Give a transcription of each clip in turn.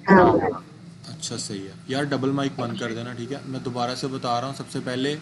अच्छा सही है यार, डबल माइक बंद कर देना, ठीक है। मैं दोबारा से बता रहा हूँ, सबसे पहले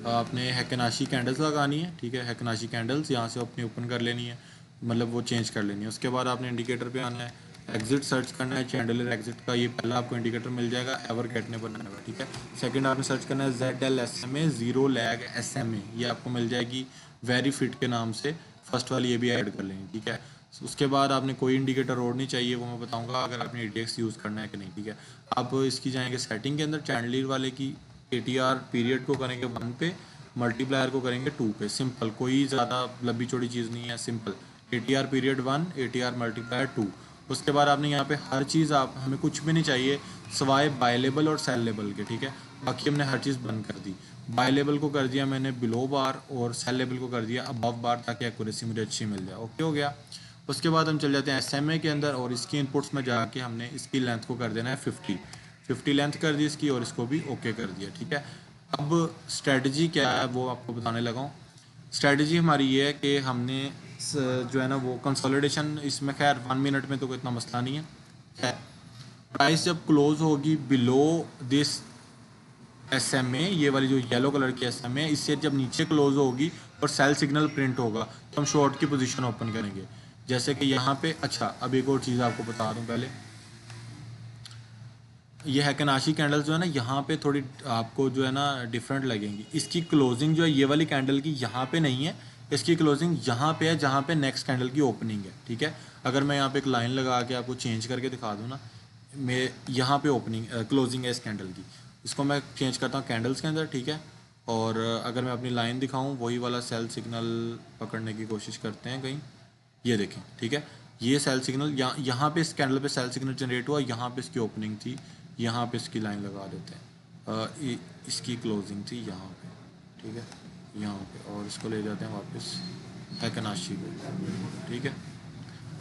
आपने हैकनाशी कैंडल्स लगानी है, ठीक है। हैकनाशी कैंडल्स यहाँ से अपनी ओपन कर लेनी है, मतलब वो चेंज कर लेनी है। उसके बाद आपने इंडिकेटर पे आना है, एग्जिट सर्च करना है, चैंडलर एग्जिट का ये पहला आपको इंडिकेटर मिल जाएगा, एवर कैट ने बनाया हुआ है, ठीक है। सेकंड आपने सर्च करना है ZLSMA जीरो लैग SMA, ये आपको मिल जाएगी वेरी फिट के नाम से, फर्स्ट वाली ये भी ऐड कर लेनी, ठीक है। उसके बाद आपने कोई इंडिकेटर और नहीं चाहिए, वो मैं बताऊंगा अगर आपने EDX यूज़ करना है कि नहीं, ठीक है। आप इसकी जाएंगे सेटिंग के अंदर, चैंडलियर वाले की ATR पीरियड को करेंगे 1 पे, मल्टीप्लायर को करेंगे 2 पे, सिंपल, कोई ज़्यादा लंबी चौड़ी चीज़ नहीं है, simple. ATR period 1, ATR multiplier 2। उसके बाद आपने यहाँ पे हर चीज़, आप हमें कुछ भी नहीं चाहिए सवाए बाय लेवल और सेल लेवल के, ठीक है। बाकी हमने हर चीज़ बंद कर दी। बाय लेवल को कर दिया मैंने बिलो बार, और सेल लेवल को कर दिया अबव बार, ताकि एक्यूरेसी मुझे अच्छी मिल जाए। ओके हो गया। उसके बाद हम चल जाते हैं SMA के अंदर, और इसकी इनपुट्स में जाके हमने इसकी लेंथ को कर देना है 50 लेंथ कर दी इसकी, और इसको भी ओके कर दिया, ठीक है। अब स्ट्रेटजी क्या है वो आपको बताने लगा हूँ। स्ट्रेटजी हमारी ये है कि हमने जो है ना वो कंसोलिडेशन, इसमें खैर 1 मिनट में तो कोई इतना मसला नहीं है। प्राइस जब क्लोज होगी बिलो दिस SMA, ये वाली जो येलो कलर की SMA, इससे जब नीचे क्लोज होगी और सेल सिग्नल प्रिंट होगा, तो हम शॉर्ट की पोजीशन ओपन करेंगे। जैसे कि यहाँ पे, अच्छा अब एक और चीज़ आपको बता दूं पहले, ये हैकनाशी कैंडल जो है ना, यहाँ पे थोड़ी आपको जो है ना डिफरेंट लगेंगी। इसकी क्लोजिंग जो है ये वाली कैंडल की यहाँ पे नहीं है, इसकी क्लोजिंग यहाँ पे है जहाँ पे नेक्स्ट कैंडल की ओपनिंग है, ठीक है। अगर मैं यहाँ पे एक लाइन लगा के आपको चेंज करके दिखा दूँ ना, मैं यहाँ पे ओपनिंग क्लोजिंग है इस कैंडल की, इसको मैं चेंज करता हूँ कैंडल्स के अंदर, ठीक है। और अगर मैं अपनी लाइन दिखाऊँ, वही वाला सेल सिग्नल पकड़ने की कोशिश करते हैं कहीं, ये देखें, ठीक है। ये सेल सिग्नल यहाँ पे इस कैंडल पे सेल सिग्नल जनरेट हुआ, यहाँ पे इसकी ओपनिंग थी, यहाँ पे इसकी लाइन लगा देते हैं। इसकी क्लोजिंग थी यहाँ पे, ठीक है, यहाँ पे, और इसको ले जाते हैं वापस हैकनाशी पे, ठीक है।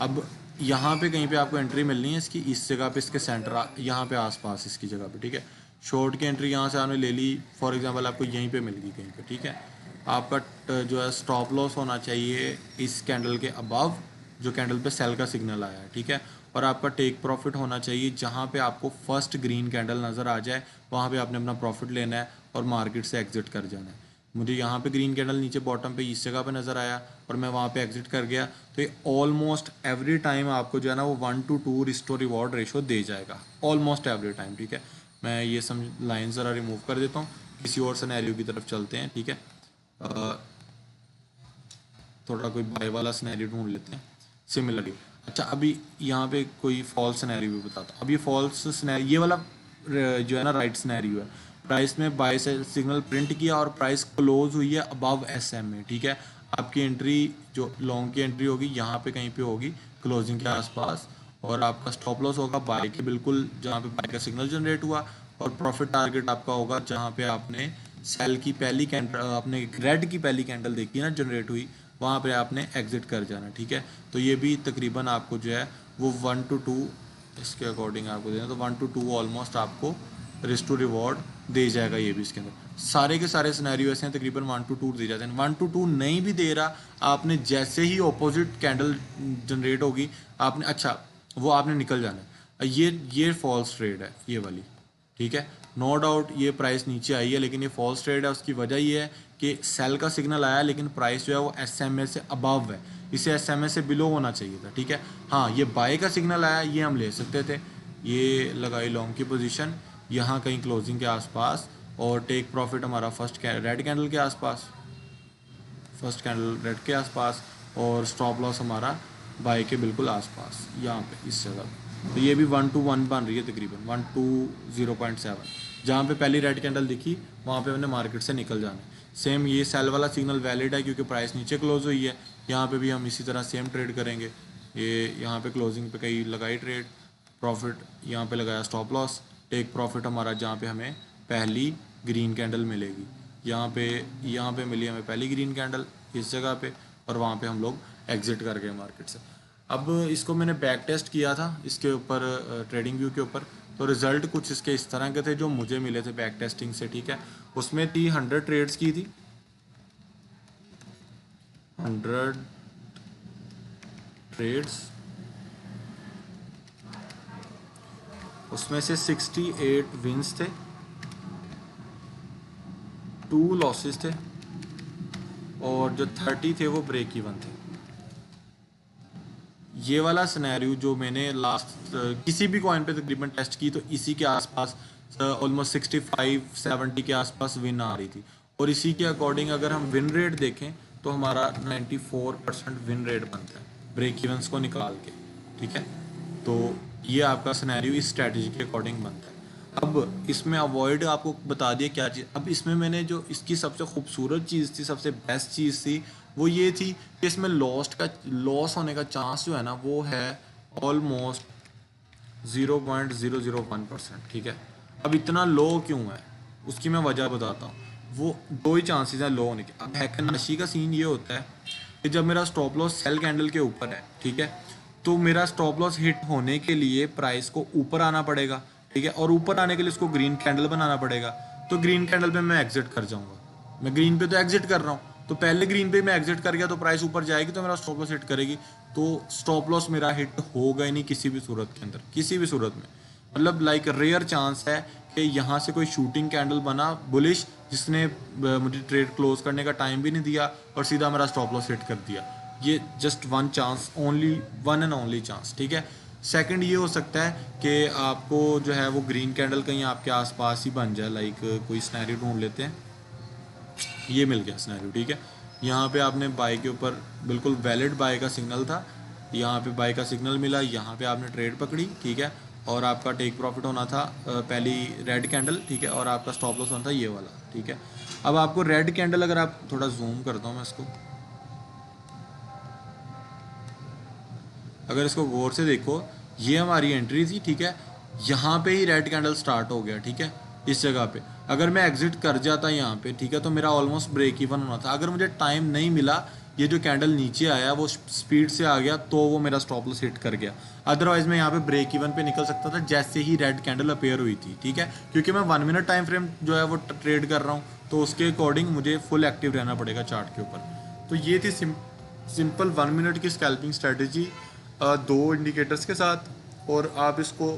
अब यहाँ पे कहीं पे आपको एंट्री मिलनी है इसकी, इस जगह पे इसके सेंटर, यहाँ पे आसपास इसकी जगह पे, ठीक है। शॉर्ट की एंट्री यहाँ से आपने ले ली, फॉर एग्जांपल आपको यहीं पे मिल गई कहीं पे, ठीक है। आपका जो है स्टॉप लॉस होना चाहिए इस कैंडल के अबव, जो कैंडल पे सेल का सिग्नल आया है, ठीक है। और आपका टेक प्रॉफिट होना चाहिए जहाँ पे आपको फर्स्ट ग्रीन कैंडल नज़र आ जाए, वहाँ पे आपने अपना प्रॉफिट लेना है और मार्केट से एग्जिट कर जाना है। मुझे यहाँ पे ग्रीन कैंडल नीचे बॉटम पे इस जगह पे नज़र आया और मैं वहाँ पे एग्जिट कर गया, तो ये ऑलमोस्ट एवरी टाइम आपको जो है ना वो 1:2 रिस्टोर रिवॉर्ड रेशो दे जाएगा, ऑलमोस्ट एवरी टाइम, ठीक है। मैं ये समझ लाइन ज़रा रिमूव कर देता हूँ, किसी और सिनेरियो की तरफ चलते हैं, ठीक है। थोड़ा कोई बाय वाला सिनेरियो ढूंढ लेते हैं सिमिलरली। अच्छा अभी यहाँ पे कोई फॉल्स सिनेरियो भी बताता हूँ। अब ये फॉल्स सिनेरियो, ये वाला जो है ना राइट सिनेरियो है, प्राइस में बाय से सिग्नल प्रिंट किया और प्राइस क्लोज हुई है अबव SMA, ठीक है। आपकी एंट्री जो लॉन्ग की एंट्री होगी यहाँ पे कहीं पे होगी क्लोजिंग के आसपास, और आपका स्टॉप लॉस होगा बाय के बिल्कुल जहाँ पे बाय का सिग्नल जनरेट हुआ, और प्रॉफिट टारगेट आपका होगा जहाँ पे आपने सेल की पहली कैंडल, आपने रेड की पहली कैंडल देखी ना जनरेट हुई, वहाँ पे आपने एग्जिट कर जाना, ठीक है। तो ये भी तकरीबन आपको जो है वो 1 to 2 इसके अकॉर्डिंग आपको देना, तो 1 to 2 ऑलमोस्ट आपको रिस्ट टू रिवॉर्ड दे जाएगा ये भी इसके अंदर। सारे के सारे सिनेरियो ऐसे हैं तकरीबन 1 to 2 दे जाते हैं। 1 to 2 नहीं भी दे रहा, आपने जैसे ही ऑपोजिट कैंडल जनरेट होगी, आपने अच्छा वो आपने निकल जाना है। ये फॉल्स ट्रेड है ये वाली, ठीक है। नो डाउट ये प्राइस नीचे आई है, लेकिन ये फॉल्स ट्रेड है। उसकी वजह ये है कि सेल का सिग्नल आया लेकिन प्राइस जो है वो SMA से अबव है, इसे SMA से बिलो होना चाहिए था, ठीक है। हाँ ये बाय का सिग्नल आया, ये हम ले सकते थे, ये लगाई लॉन्ग की पोजीशन यहाँ कहीं क्लोजिंग के आसपास, और टेक प्रॉफिट हमारा फर्स्ट रेड कैंडल के आसपास, फर्स्ट कैंडल रेड के आसपास, और स्टॉप लॉस हमारा बाय के बिल्कुल आसपास यहाँ पे इस जगह पे। तो ये भी 1 to 1 बन रही है तकरीबन 1 to 0.7, जहाँ पे पहली रेड कैंडल दिखी वहाँ पे हमने मार्केट से निकल जाना है। सेम ये सेल वाला सिग्नल वैलिड है क्योंकि प्राइस नीचे क्लोज हुई है, यहाँ पे भी हम इसी तरह सेम ट्रेड करेंगे। ये यहाँ पे क्लोजिंग पे कहीं लगाई ट्रेड, प्रॉफिट यहाँ पे लगाया, स्टॉप लॉस, टेक प्रॉफिट हमारा जहाँ पे हमें पहली ग्रीन कैंडल मिलेगी, यहाँ पे मिली हमें पहली ग्रीन कैंडल इस जगह पे, और वहाँ पे हम लोग एग्जिट कर गए मार्केट से। अब इसको मैंने बैक टेस्ट किया था इसके ऊपर ट्रेडिंग व्यू के ऊपर, तो रिजल्ट कुछ इसके इस तरह के थे जो मुझे मिले थे बैक टेस्टिंग से, ठीक है। उसमें थी 100 ट्रेड्स की थी, 100 ट्रेड्स, उसमें से 68 विंस थे, 2 लॉसेस थे, और जो 30 थे वो ब्रेक इवन थे। ये वाला सिनेरियो जो मैंने लास्ट किसी भी कॉइन पे तकरीबन टेस्ट की तो इसी के आसपास ऑलमोस्ट 65-70 के आसपास विन आ रही थी। और इसी के अकॉर्डिंग अगर हम विन रेट देखें तो हमारा 94% विन रेट बनता है ब्रेक इवंस को निकाल के, ठीक है। तो ये आपका सिनेरियो इस स्ट्रैटेजी के अकॉर्डिंग बनता है। अब इसमें अवॉइड आपको बता दिया क्या चीज़। अब इसमें मैंने जो इसकी सबसे खूबसूरत चीज़ थी, सबसे बेस्ट चीज़ थी, वो ये थी कि इसमें लॉस होने का चांस जो है ना वो है ऑलमोस्ट 0.001%, ठीक है। अब इतना लो क्यों है उसकी मैं वजह बताता हूँ। वो 2 ही चांसेस हैं लो होने के। अब हैकनाशी का सीन ये होता है कि जब मेरा स्टॉप लॉस सेल कैंडल के ऊपर है, ठीक है, तो मेरा स्टॉप लॉस हिट होने के लिए प्राइस को ऊपर आना पड़ेगा, ठीक है, और ऊपर आने के लिए उसको ग्रीन कैंडल बनाना पड़ेगा। तो ग्रीन कैंडल पे मैं एग्जिट कर जाऊंगा, मैं ग्रीन पे तो एग्जिट कर रहा हूँ, तो पहले ग्रीन पे मैं एग्जिट कर गया तो प्राइस ऊपर जाएगी तो मेरा स्टॉप लॉस हिट करेगी। तो स्टॉप लॉस मेरा हिट होगा ही नहीं किसी भी सूरत के अंदर, किसी भी सूरत में। मतलब लाइक रेयर चांस है कि यहाँ से कोई शूटिंग कैंडल बना बुलिश जिसने मुझे ट्रेड क्लोज करने का टाइम भी नहीं दिया और सीधा मेरा स्टॉप लॉस हिट कर दिया। ये just one chance, only one and only chance, ठीक है। सेकंड ये हो सकता है कि आपको जो है वो ग्रीन कैंडल कहीं आपके आसपास ही बन जाए। लाइक कोई सिनेरियो ढूंढ लेते हैं, ये मिल गया सिनेरियो, ठीक है। यहाँ पे आपने बाय के ऊपर बिल्कुल वैलिड बाय का सिग्नल था, यहाँ पे बाय का सिग्नल मिला, यहाँ पे आपने ट्रेड पकड़ी, ठीक है, और आपका टेक प्रॉफिट होना था पहली रेड कैंडल, ठीक है, और आपका स्टॉप लॉस होना था ये वाला, ठीक है। अब आपको रेड कैंडल, अगर आप थोड़ा जूम करता हूँ मैं इसको, अगर इसको गौर से देखो, ये हमारी एंट्री थी, ठीक है, यहाँ पे ही रेड कैंडल स्टार्ट हो गया, ठीक है, इस जगह पे। अगर मैं एग्जिट कर जाता यहाँ पे, ठीक है, तो मेरा ऑलमोस्ट ब्रेक इवन होना था। अगर मुझे टाइम नहीं मिला, ये जो कैंडल नीचे आया वो स्पीड से आ गया तो वो मेरा स्टॉप लॉस हिट कर गया। अदरवाइज मैं यहाँ पे ब्रेक इवन पे निकल सकता था जैसे ही रेड कैंडल अपेयर हुई थी, ठीक है, क्योंकि मैं 1 मिनट टाइम फ्रेम जो है वो ट्रेड कर रहा हूँ, तो उसके अकॉर्डिंग मुझे फुल एक्टिव रहना पड़ेगा चार्ट के ऊपर। तो ये थी सिंपल 1 मिनट की स्कैल्पिंग स्ट्रेटेजी 2 इंडिकेटर्स के साथ, और आप इसको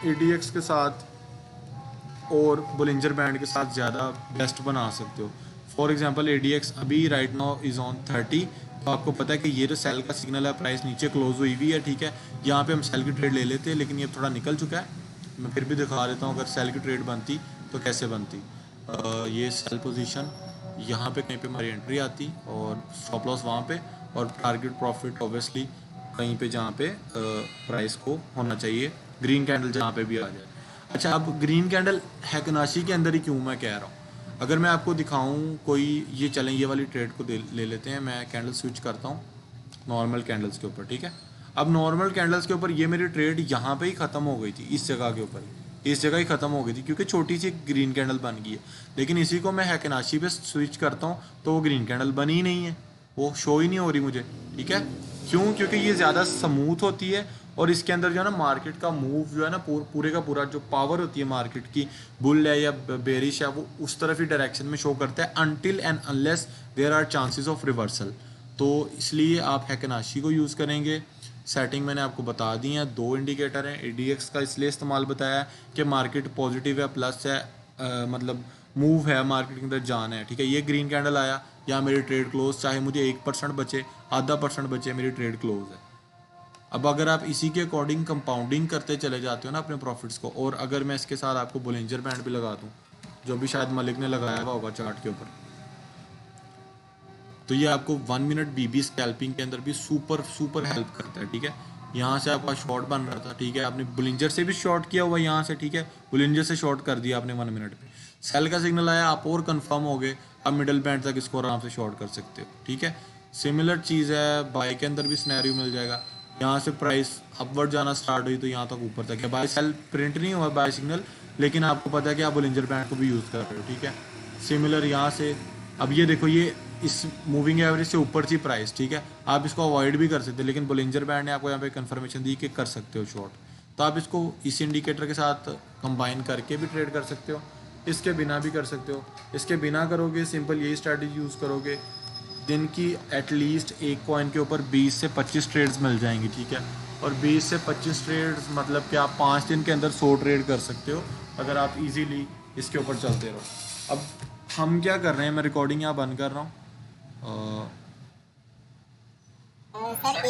ADX के साथ और बोलिंजर बैंड के साथ ज़्यादा बेस्ट बना सकते हो। फॉर एग्जांपल ADX अभी राइट नाउ इज़ ऑन 30, तो आपको पता है कि ये जो सेल का सिग्नल है, प्राइस नीचे क्लोज हुई हुई है, ठीक है, यहाँ पे हम सेल की ट्रेड ले लेते हैं, लेकिन ये थोड़ा निकल चुका है। मैं फिर भी दिखा देता हूँ अगर सेल की ट्रेड बनती तो कैसे बनती। ये सेल पोजीशन, यहाँ पे कहीं पे हमारी एंट्री आती और स्टॉप लॉस वहाँ पे, और टारगेट प्रॉफिट ऑब्वियसली कहीं पे जहाँ पे प्राइस को होना चाहिए, ग्रीन कैंडल जहाँ पे भी आ जाए। अच्छा, अब ग्रीन कैंडल हैकनाशी के अंदर ही क्यों मैं कह रहा हूँ, अगर मैं आपको दिखाऊं कोई, ये चलें ये वाली ट्रेड को ले लेते हैं। मैं कैंडल स्विच करता हूँ नॉर्मल कैंडल्स के ऊपर, ठीक है। अब नॉर्मल कैंडल्स के ऊपर ये मेरी ट्रेड यहाँ पे ही ख़त्म हो गई थी, इस जगह के ऊपर, इस जगह ही ख़त्म हो गई थी क्योंकि छोटी सी ग्रीन कैंडल बन गई है। लेकिन इसी को मैं हैकनाशी पे स्विच करता हूँ तो वो ग्रीन कैंडल बनी ही नहीं है, वो शो ही नहीं हो रही मुझे, ठीक है। क्यों? क्योंकि ये ज़्यादा स्मूथ होती है और इसके अंदर जो है ना मार्केट का मूव जो है ना पूरे का पूरा जो पावर होती है मार्केट की, बुल है या बेरिश है, वो उस तरफ ही डायरेक्शन में शो करता है until and unless there are chances of reversal. तो इसलिए आप हैकनाशी को यूज़ करेंगे। सेटिंग मैंने आपको बता दी है, 2 इंडिकेटर हैं। ADX का इसलिए इस्तेमाल बताया है कि मार्केट पॉजिटिव है, प्लस है, मतलब मूव है, मार्केट के अंदर जान है, ठीक है। ये ग्रीन कैंडल आया, या मेरी ट्रेड क्लोज, चाहे मुझे 1% बचे, आधा % बचे, मेरी ट्रेड क्लोज है। अब अगर आप इसी के अकॉर्डिंग कंपाउंडिंग करते चले जाते हो ना अपने प्रॉफिट्स को, और अगर मैं इसके साथ आपको बोलिंजर बैंड भी लगा दूं, जो भी शायद मलिक ने लगाया हुआ होगा चार्ट के ऊपर, तो ये आपको 1 मिनट BB स्कैल्पिंग के अंदर भी सुपर हेल्प करता है, ठीक है। यहाँ से आपका शॉर्ट बन रहा था, ठीक है, आपने बुलिंजर से भी शॉर्ट किया हुआ यहाँ से, ठीक है, बुलिंजर से शॉर्ट कर दिया आपने 1 मिनट पे, सेल का सिग्नल आया, आप और कंफर्म हो गए, अब मिडल बैंड तक इसको आराम से शॉर्ट कर सकते हो, ठीक है। सिमिलर चीज़ है बाय के अंदर भी सिनेरियो मिल जाएगा। यहाँ से प्राइस अपवर्ड जाना स्टार्ट हुई तो यहाँ तक ऊपर तक है, बाय सेल प्रिंट नहीं हुआ बाय सिग्नल, लेकिन आपको पता है कि आप बुलिंजर बैंड को भी यूज़ कर रहे हो, ठीक है। सिमिलर यहाँ से, अब ये देखो, ये इस मूविंग एवरेज से ऊपर थी प्राइस, ठीक है, आप इसको अवॉइड भी कर सकते हैं, लेकिन बुलिंजर बैंड ने आपको यहाँ पे कंफर्मेशन दी कि कर सकते हो शॉर्ट, तो आप इसको इस इंडिकेटर के साथ कंबाइन करके भी ट्रेड कर सकते हो, इसके बिना भी कर सकते हो। इसके बिना करोगे, सिंपल यही स्ट्रैटेजी यूज़ करोगे, दिन की एटलीस्ट एक कॉइन के ऊपर 20 से 25 ट्रेड्स मिल जाएंगी, ठीक है। और 20 से 25 ट्रेड्स मतलब कि आप 5 दिन के अंदर 100 ट्रेड कर सकते हो अगर आप इजीली इसके ऊपर चलते रहो। अब हम क्या कर रहे हैं, मैं रिकॉर्डिंग यहाँ बंद कर रहा हूँ। सर